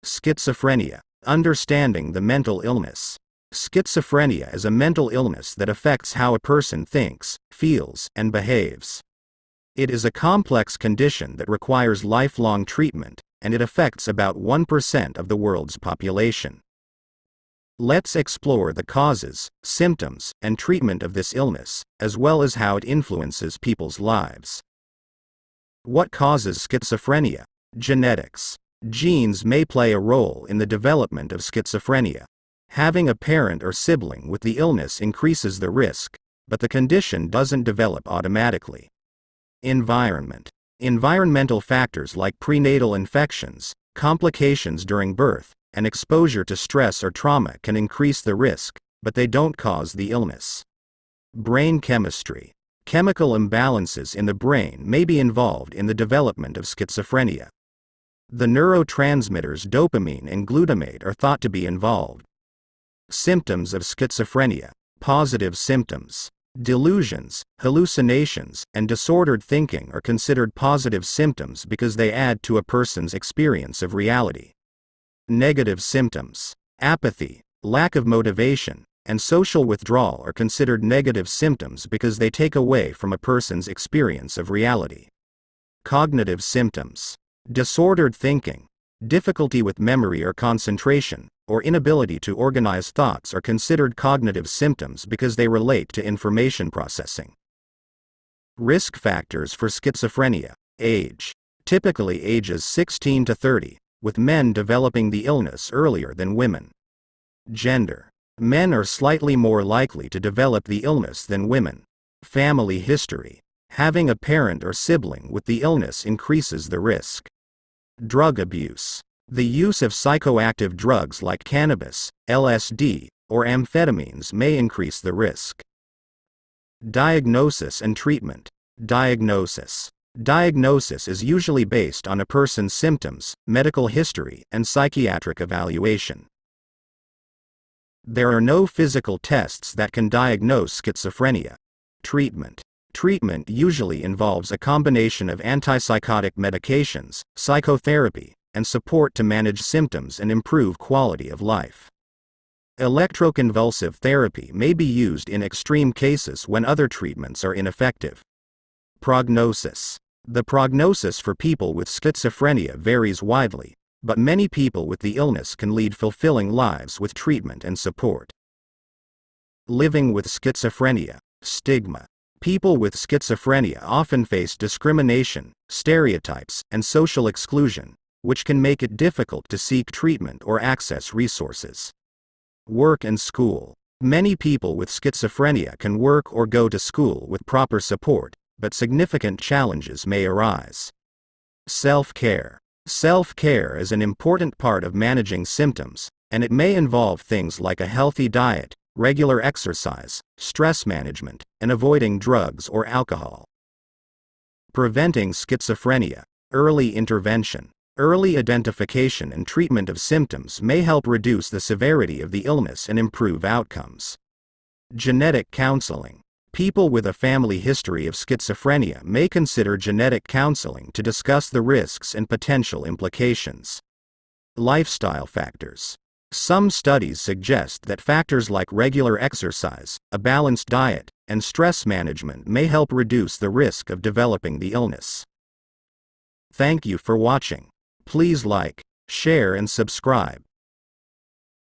Schizophrenia. Understanding the mental illness. Schizophrenia is a mental illness that affects how a person thinks, feels, and behaves. It is a complex condition that requires lifelong treatment, and it affects about 1% of the world's population. Let's explore the causes, symptoms, and treatment of this illness, as well as how it influences people's lives. What causes schizophrenia? Genetics. Genes may play a role in the development of schizophrenia. Having a parent or sibling with the illness increases the risk, but the condition doesn't develop automatically. Environment. Environmental factors like prenatal infections, complications during birth, and exposure to stress or trauma can increase the risk, but they don't cause the illness. Brain chemistry. Chemical imbalances in the brain may be involved in the development of schizophrenia. The neurotransmitters dopamine and glutamate are thought to be involved. Symptoms of schizophrenia. Positive symptoms. Delusions, hallucinations, and disordered thinking are considered positive symptoms because they add to a person's experience of reality. Negative symptoms. Apathy, lack of motivation, and social withdrawal are considered negative symptoms because they take away from a person's experience of reality. Cognitive symptoms. Disordered thinking, difficulty with memory or concentration, or inability to organize thoughts are considered cognitive symptoms because they relate to information processing. Risk factors for schizophrenia. Age. Typically ages 16 to 30, with men developing the illness earlier than women. Gender. Men are slightly more likely to develop the illness than women. Family history. Having a parent or sibling with the illness increases the risk. Drug abuse. The use of psychoactive drugs like cannabis, LSD, or amphetamines may increase the risk. Diagnosis and treatment. Diagnosis. Diagnosis is usually based on a person's symptoms, medical history, and psychiatric evaluation. There are no physical tests that can diagnose schizophrenia. Treatment. Treatment usually involves a combination of antipsychotic medications, psychotherapy, and support to manage symptoms and improve quality of life. Electroconvulsive therapy may be used in extreme cases when other treatments are ineffective. Prognosis. The prognosis for people with schizophrenia varies widely, but many people with the illness can lead fulfilling lives with treatment and support. Living with schizophrenia. Stigma. People with schizophrenia often face discrimination, stereotypes, and social exclusion, which can make it difficult to seek treatment or access resources. Work and school. Many people with schizophrenia can work or go to school with proper support, but significant challenges may arise. Self-care. Self-care is an important part of managing symptoms, and it may involve things like a healthy diet, regular exercise, stress management, and avoiding drugs or alcohol. Preventing schizophrenia. Early intervention. Early identification and treatment of symptoms may help reduce the severity of the illness and improve outcomes. Genetic counseling. People with a family history of schizophrenia may consider genetic counseling to discuss the risks and potential implications. Lifestyle factors. Some studies suggest that factors like regular exercise, a balanced diet, and stress management may help reduce the risk of developing the illness. Thank you for watching. Please like, share, and subscribe.